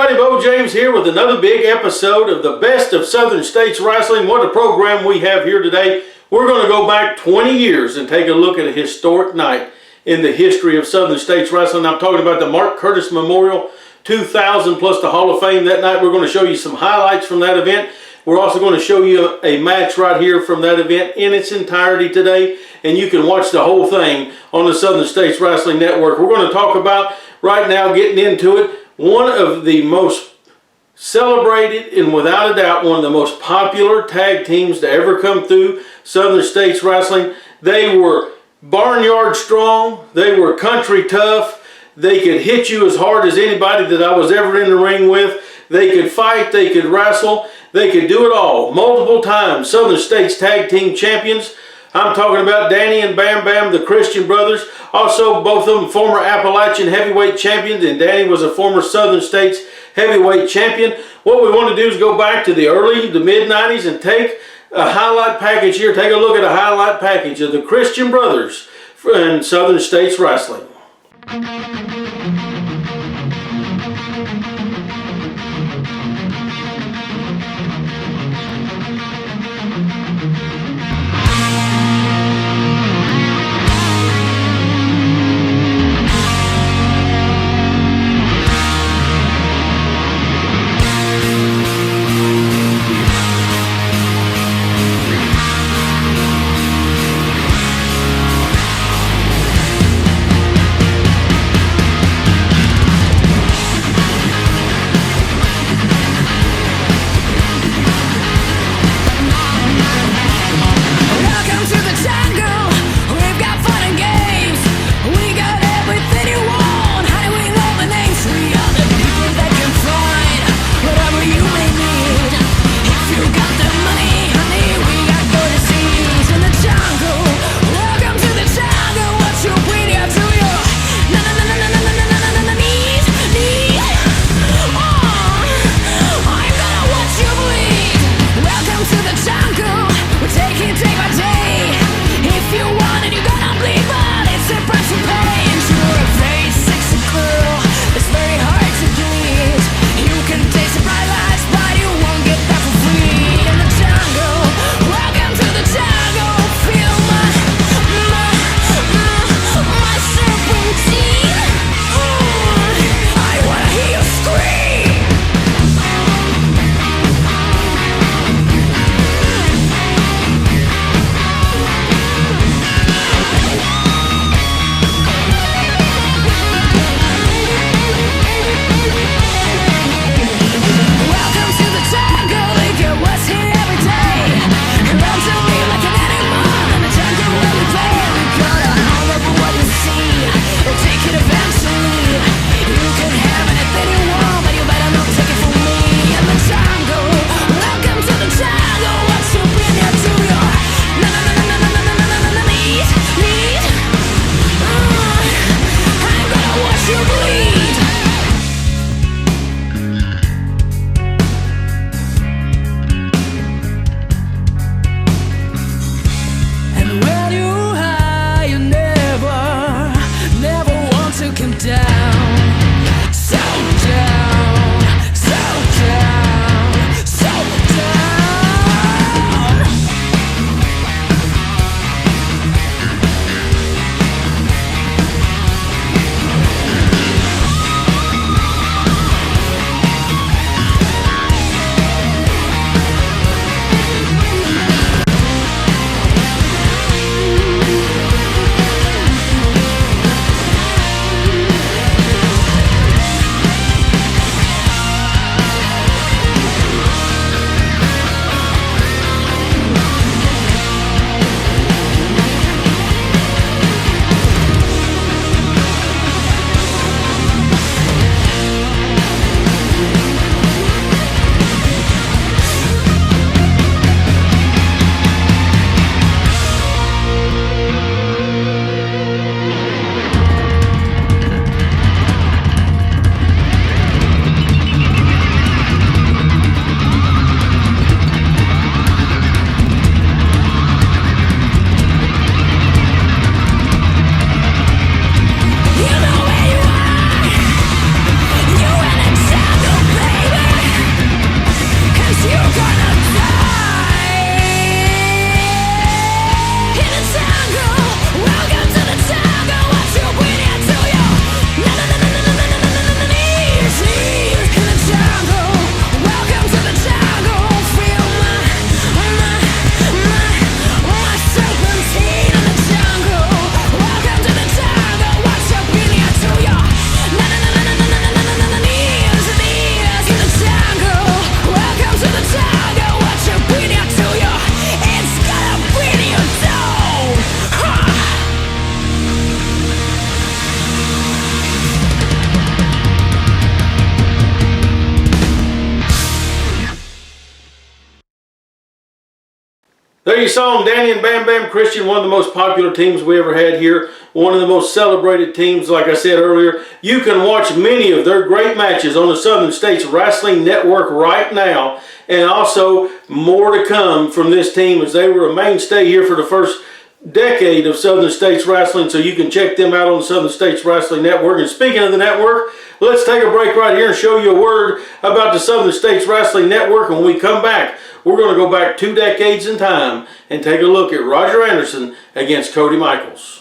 everybody, Bo James here with another big episode of the Best of Southern States Wrestling. What a program we have here today. We're going to go back 20 years and take a look at a historic night in the history of Southern States Wrestling. I'm talking about the Mark Curtis Memorial 2000 plus the Hall of Fame that night. We're going to show you some highlights from that event. We're also going to show you a match right here from that event in its entirety today, and you can watch the whole thing on the Southern States Wrestling Network. We're going to talk about, right now, getting into it, one of the most celebrated and without a doubt one of the most popular tag teams to ever come through Southern States Wrestling. They were barnyard strong, they were country tough, they could hit you as hard as anybody that I was ever in the ring with. They could fight, they could wrestle, they could do it all. Multiple times Southern States Tag Team Champions. I'm talking about Danny and Bam Bam, the Christian brothers. Also, both of them former Appalachian heavyweight champions, and Danny was a former Southern States heavyweight champion. What we want to do is go back to the early to mid-90s and take a highlight package here. Take a look at a highlight package of the Christian brothers in Southern States Wrestling. There you saw them, Danny and Bam Bam Christian, one of the most popular teams we ever had here, one of the most celebrated teams, like I said earlier. You can watch many of their great matches on the Southern States Wrestling Network right now, and also more to come from this team, as they were a mainstay here for the first decade of Southern States Wrestling, so you can check them out on the Southern States Wrestling Network. And speaking of the network, let's take a break right here and show you a word about the Southern States Wrestling Network. And when we come back, we're going to go back 2 decades in time and take a look at Roger Anderson against Cody Micheals.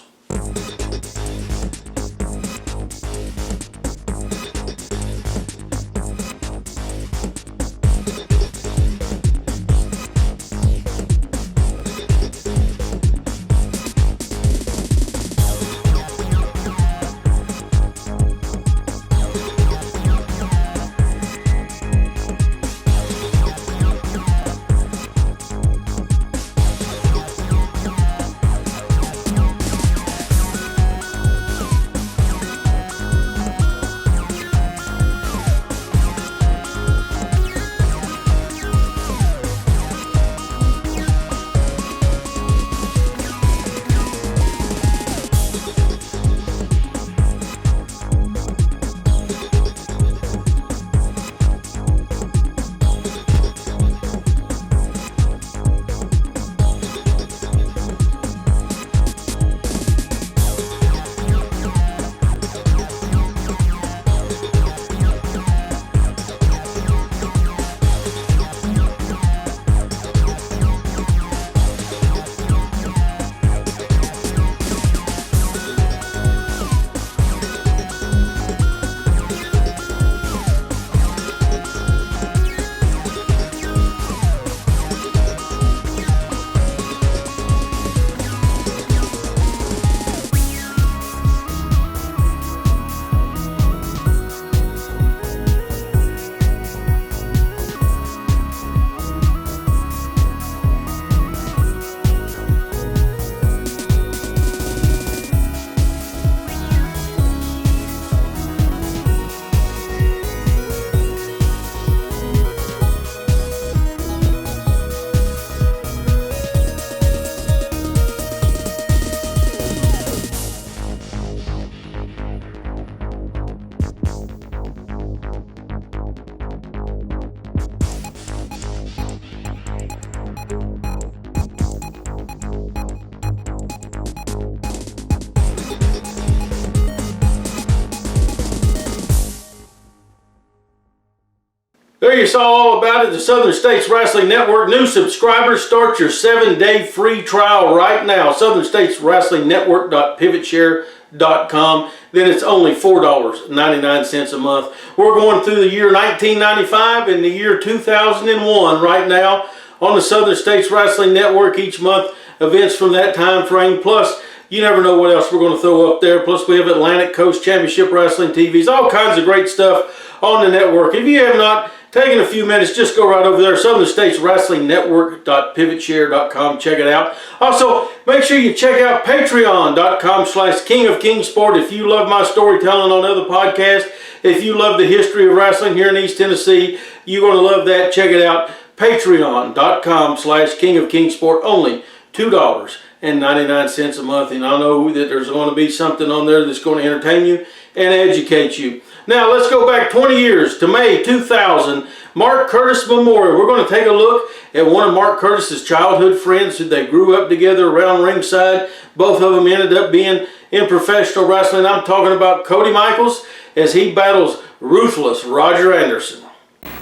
There you saw all about it, the Southern States Wrestling Network. New subscribers, start your 7-day free trial right now. Southern States Wrestling Network.pivotshare.com. Then it's only $4.99 a month. We're going through the year 1995 and the year 2001 right now on the Southern States Wrestling Network. Each month, events from that time frame. Plus, you never know what else we're going to throw up there. Plus, we have Atlantic Coast Championship Wrestling TVs. All kinds of great stuff on the network. If you have not taken a few minutes, just go right over there, Southern States Wrestling Network.pivotshare.com. Check it out. Also, make sure you check out Patreon.com/King of Kingsport if you love my storytelling on other podcasts. If you love the history of wrestling here in East Tennessee, you're going to love that. Check it out. Patreon.com/King of Kingsport. Only $2.99 a month. And I know that there's going to be something on there that's going to entertain you and educate you. Now, let's go back 20 years to May 2000, Mark Curtis Memorial. We're going to take a look at one of Mark Curtis's childhood friends who they grew up together around ringside. Both of them ended up being in professional wrestling. I'm talking about Cody Micheals as he battles ruthless Roger Anderson.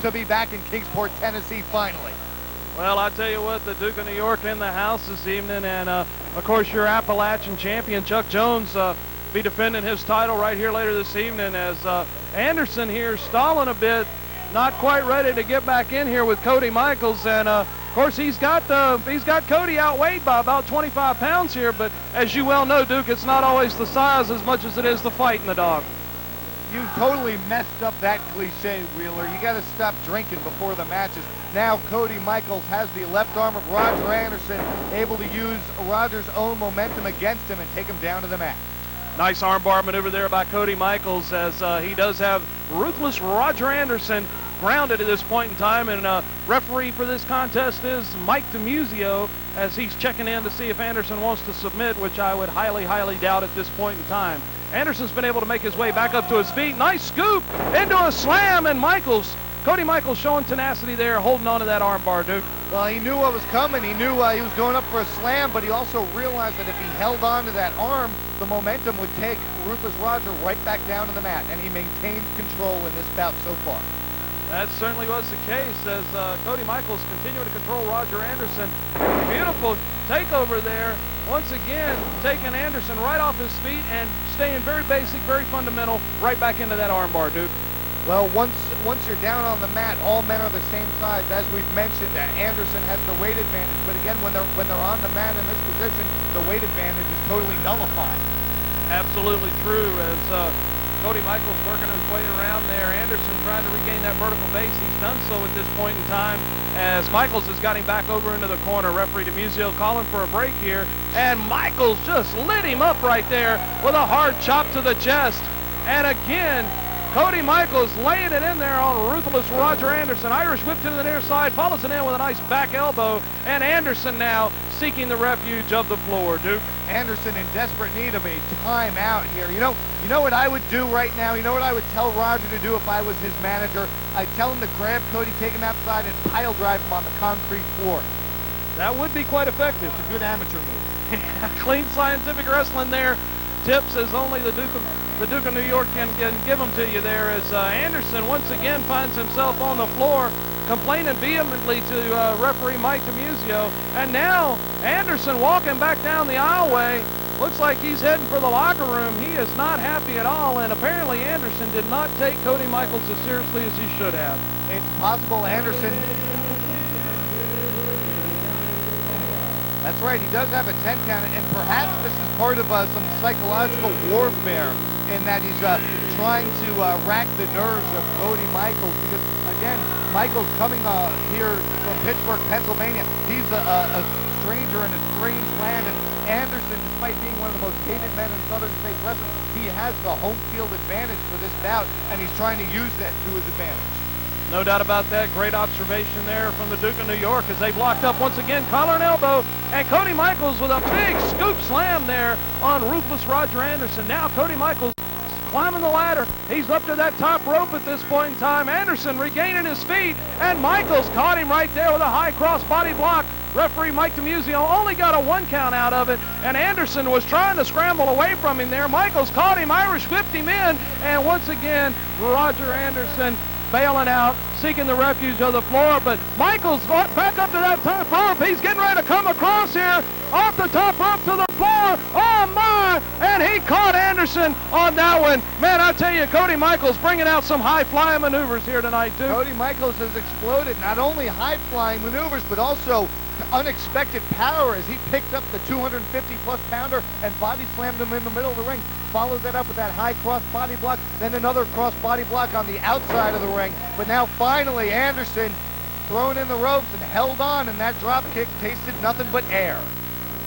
To be back in Kingsport, Tennessee, finally. Well, I tell you what, the Duke of New York in the house this evening, and of course your Appalachian champion, Chuck Jones, be defending his title right here later this evening, as Anderson here stalling a bit, not quite ready to get back in here with Cody Micheals, and of course he's got Cody outweighed by about 25 pounds here, but as you well know, Duke, it's not always the size as much as it is the fight in the dog. You totally messed up that cliche, Wheeler. You got to stop drinking before the matches. Now Cody Micheals has the left arm of Roger Anderson, able to use Roger's own momentum against him and take him down to the mat. Nice armbar maneuver there by Cody Micheals, as he does have ruthless Roger Anderson grounded at this point in time, and referee for this contest is Mike DiMuzio, as he's checking in to see if Anderson wants to submit, which I would highly, highly doubt at this point in time. Anderson's been able to make his way back up to his feet. Nice scoop into a slam, and Cody Micheals showing tenacity there, holding on to that arm bar, Duke. Well, he knew what was coming. He knew he was going up for a slam, but he also realized that if he held on to that arm, the momentum would take Ruthless Roger right back down to the mat, and he maintained control in this bout so far. That certainly was the case, as Cody Micheals continuing to control Roger Anderson. Beautiful takeover there. Once again, taking Anderson right off his feet and staying very basic, very fundamental, right back into that armbar, Duke. Well, once you're down on the mat, all men are the same size. As we've mentioned, Anderson has the weight advantage, but again, when they're on the mat in this position, the weight advantage is totally nullified. Absolutely true, as Cody Micheals working his way around there. Anderson trying to regain that vertical base. He's done so at this point in time, as Micheals has got him back over into the corner. Referee DiMuzio calling for a break here, and Micheals just lit him up right there with a hard chop to the chest. And again, Cody Micheals laying it in there on Ruthless Roger Anderson. Irish whip to the near side, follows it in with a nice back elbow, and Anderson now seeking the refuge of the floor, Duke. Anderson in desperate need of a timeout here. You know what I would do right now? You know what I would tell Roger to do if I was his manager? I'd tell him to grab Cody, take him outside, and pile drive him on the concrete floor. That would be quite effective. It's a good amateur move. Clean scientific wrestling there. Tips as only the Duke of New York can give them to you there, as Anderson once again finds himself on the floor complaining vehemently to referee Mike DiMuzio. And now Anderson walking back down the aisleway. Looks like he's heading for the locker room. He is not happy at all, and apparently Anderson did not take Cody Micheals as seriously as he should have. It's possible Anderson... That's right, he does have a 10 count, and perhaps this is part of some psychological warfare in that he's trying to rack the nerves of Cody Micheals, because, again, Micheals coming here from Pittsburgh, Pennsylvania, he's a stranger in a strange land, and Anderson, despite being one of the most hated men in Southern States Wrestling, he has the home field advantage for this bout, and he's trying to use that to his advantage. No doubt about that. Great observation there from the Duke of New York, as they blocked up once again, collar and elbow, and Cody Micheals with a big scoop slam there on Ruthless Roger Anderson. Now Cody Micheals climbing the ladder. He's up to that top rope at this point in time. Anderson regaining his feet, and Micheals caught him right there with a high cross body block. Referee Mike DiMuzio only got a 1 count out of it, and Anderson was trying to scramble away from him there. Micheals caught him, Irish whipped him in, and once again, Roger Anderson bailing out, seeking the refuge of the floor, but Micheals back up to that top rope. He's getting ready to come across here, off the top rope to the floor. Oh my! And he caught Anderson on that one. Man, I tell you, Cody Micheals bringing out some high-flying maneuvers here tonight, too. Cody Micheals has exploded, not only high-flying maneuvers, but also unexpected power, as he picked up the 250-plus pounder and body slammed him in the middle of the ring. Followed that up with that high cross body block, then another cross body block on the outside of the ring. But now finally Anderson thrown in the ropes and held on, and that drop kick tasted nothing but air.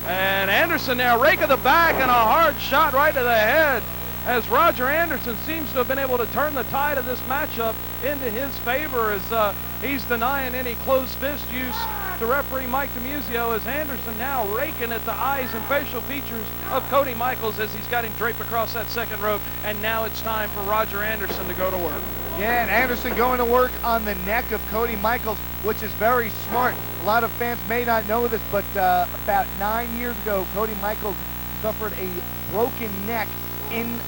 And Anderson now rake of the back and a hard shot right to the head, as Roger Anderson seems to have been able to turn the tide of this matchup into his favor, as he's denying any closed fist use to referee Mike DiMuzio, as Anderson now raking at the eyes and facial features of Cody Micheals as he's got him draped across that second rope. And now it's time for Roger Anderson to go to work. Yeah, and Anderson going to work on the neck of Cody Micheals, which is very smart. A lot of fans may not know this, but about 9 years ago, Cody Micheals suffered a broken neck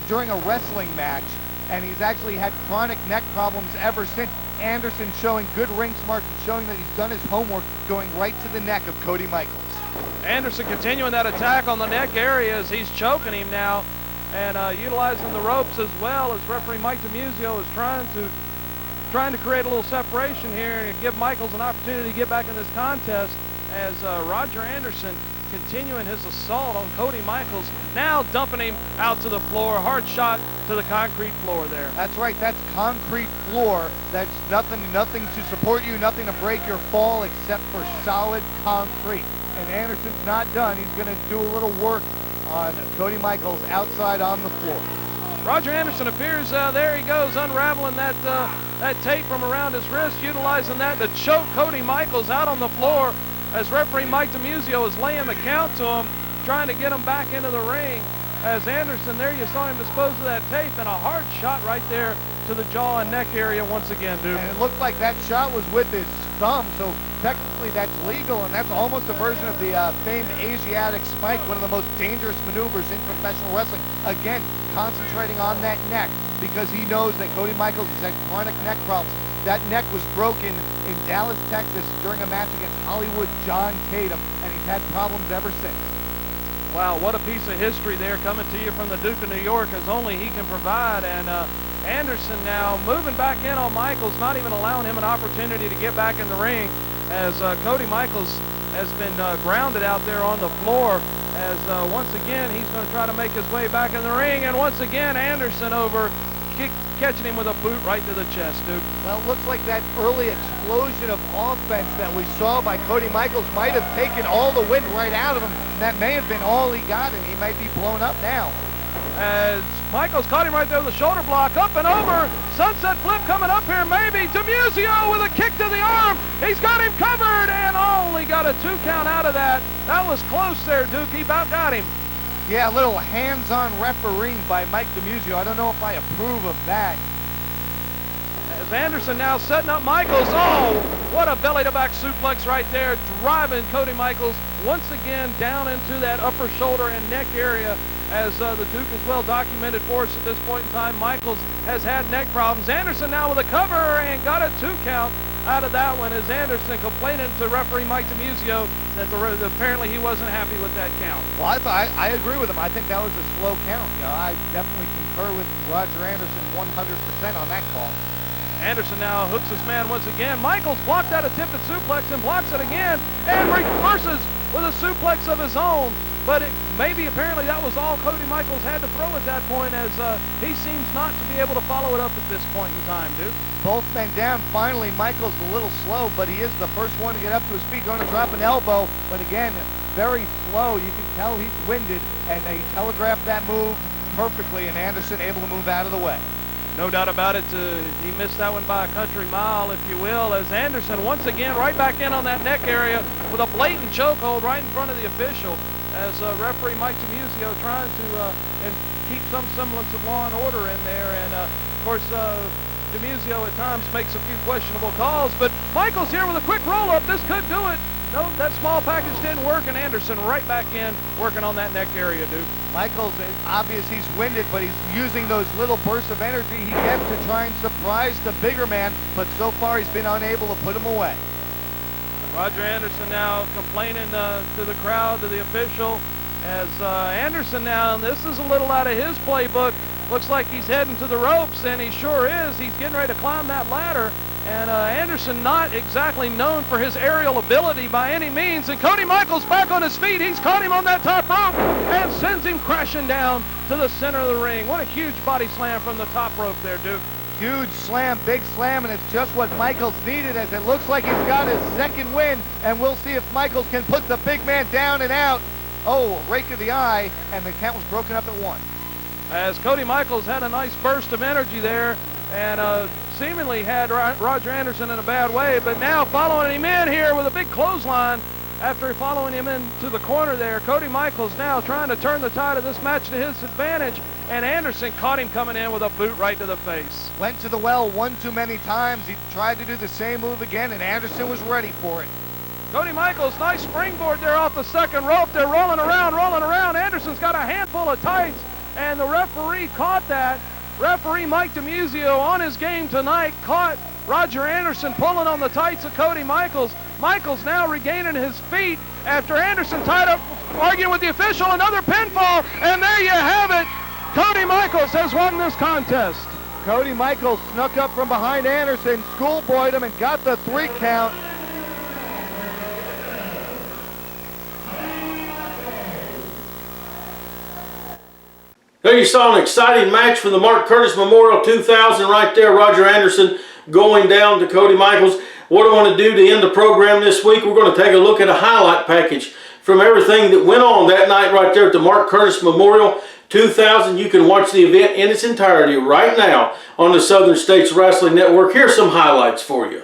during a wrestling match, and he's actually had chronic neck problems ever since. Anderson showing good ring smarts and showing that he's done his homework, going right to the neck of Cody Micheals. Anderson continuing that attack on the neck area as he's choking him now, and utilizing the ropes, as well as referee Mike DiMuzio is trying to create a little separation here and give Micheals an opportunity to get back in this contest, as Roger Anderson continuing his assault on Cody Micheals, now dumping him out to the floor. Hard shot to the concrete floor there. That's right, that's concrete floor. That's nothing to support you, nothing to break your fall except for solid concrete. And Anderson's not done. He's going to do a little work on Cody Micheals outside on the floor. Roger Anderson appears, there he goes, unraveling that tape from around his wrist, utilizing that to choke Cody Micheals out on the floor as referee Mike DiMuzio is laying the count to him, trying to get him back into the ring. As Anderson, there you saw him dispose of that tape, and a hard shot right there to the jaw and neck area once again, Duke. And it looked like that shot was with his thumb, so technically that's legal, and that's almost a version of the famed Asiatic spike, one of the most dangerous maneuvers in professional wrestling. Again, concentrating on that neck, because he knows that Cody Micheals has had chronic neck problems. That neck was broken in Dallas, Texas during a match against Hollywood John Tatum, and he's had problems ever since. Wow, what a piece of history there coming to you from the Duke of New York as only he can provide. And Anderson now moving back in on Micheals, not even allowing him an opportunity to get back in the ring, as Cody Micheals has been grounded out there on the floor, as once again he's going to try to make his way back in the ring, and once again Anderson over, catching him with a boot right to the chest, Duke. Well, it looks like that early explosion of offense that we saw by Cody Micheals might have taken all the wind right out of him, and that may have been all he got, and he might be blown up now. As Micheals caught him right there with the shoulder block, up and over, sunset flip coming up here, maybe, DiMuzio with a kick to the arm, he's got him covered, and only got a 2 count out of that. That was close there, Duke, he about got him. Yeah, a little hands-on refereeing by Mike DiMuzio. I don't know if I approve of that. As Anderson now setting up Micheals. Oh, what a belly-to-back suplex right there, driving Cody Micheals once again down into that upper shoulder and neck area, as the Duke is well documented for us at this point in time. Micheals has had neck problems. Anderson now with a cover and got a 2 count out of that one, as Anderson complaining to referee Mike DiMuzio that apparently he wasn't happy with that count. Well, I agree with him. I think that was a slow count. You know, I definitely concur with Roger Anderson 100% on that call. Anderson now hooks his man once again. Micheals blocked that attempted suplex and blocks it again, and reverses with a suplex of his own. But apparently that was all Cody Micheals had to throw at that point, as he seems not to be able to follow it up at this point in time, Duke. Both men down. Finally, Micheals a little slow, but he is the first one to get up to his feet, going to drop an elbow. But again, very slow. You can tell he's winded, and they telegraphed that move perfectly, and Anderson able to move out of the way. No doubt about it, he missed that one by a country mile, if you will, as Anderson once again right back in on that neck area with a blatant chokehold right in front of the official, as referee Mike DiMuzio trying to keep some semblance of law and order in there. And of course, DiMuzio at times makes a few questionable calls, but Micheals here with a quick roll-up. This could do it. No, that small package didn't work, and Anderson right back in working on that neck area, Duke. Micheals, it's obvious he's winded, but he's using those little bursts of energy he gets to try and surprise the bigger man, but so far he's been unable to put him away. Roger Anderson now complaining to the crowd, to the official, as Anderson now, and this is a little out of his playbook, looks like he's heading to the ropes, and he sure is. He's getting ready to climb that ladder. And Anderson not exactly known for his aerial ability by any means. And Cody Micheals back on his feet. He's caught him on that top rope and sends him crashing down to the center of the ring. What a huge body slam from the top rope there, Duke. Huge slam, big slam, and it's just what Micheals needed, as it looks like he's got his second win. And we'll see if Micheals can put the big man down and out. Oh, rake of the eye, and the count was broken up at 1. As Cody Micheals had a nice burst of energy there, and seemingly had Roger Anderson in a bad way, but now following him in here with a big clothesline after following him into the corner there. Cody Micheals now trying to turn the tide of this match to his advantage, and Anderson caught him coming in with a boot right to the face. Went to the well one too many times. He tried to do the same move again, and Anderson was ready for it. Cody Micheals, nice springboard there off the second rope. They're rolling around, rolling around. Anderson's got a handful of tights, and the referee caught that. Referee Mike DiMuzio on his game tonight caught Roger Anderson pulling on the tights of Cody Micheals. Micheals now regaining his feet after Anderson tied up arguing with the official. Another pinfall, and there you have it. Cody Micheals has won this contest. Cody Micheals snuck up from behind Anderson, schoolboyed him, and got the 3 count. There you saw an exciting match for the Mark Curtis Memorial 2000 right there. Roger Anderson going down to Cody Micheals. What do I want to do to end the program this week? We're going to take a look at a highlight package from everything that went on that night right there at the Mark Curtis Memorial 2000. You can watch the event in its entirety right now on the Southern States Wrestling Network. Here's some highlights for you.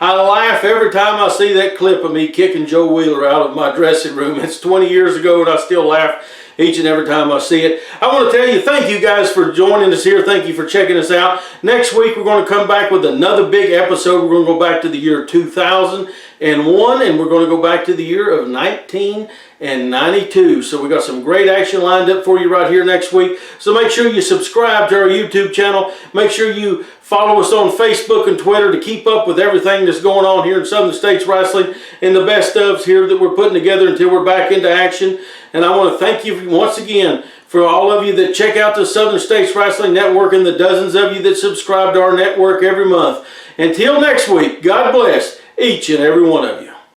I laugh every time I see that clip of me kicking Joe Wheeler out of my dressing room. It's 20 years ago and I still laugh each and every time I see it. I want to tell you, thank you guys for joining us here. Thank you for checking us out. Next week, we're going to come back with another big episode. We're going to go back to the year 2001, and we're going to go back to the year of 1992. So we got some great action lined up for you right here next week. So make sure you subscribe to our YouTube channel. Make sure you follow us on Facebook and Twitter to keep up with everything that's going on here in Southern States Wrestling and the best ofs here that we're putting together until we're back into action. And I want to thank you once again for all of you that check out the Southern States Wrestling Network and the dozens of you that subscribe to our network every month. Until next week, God bless each and every one of you.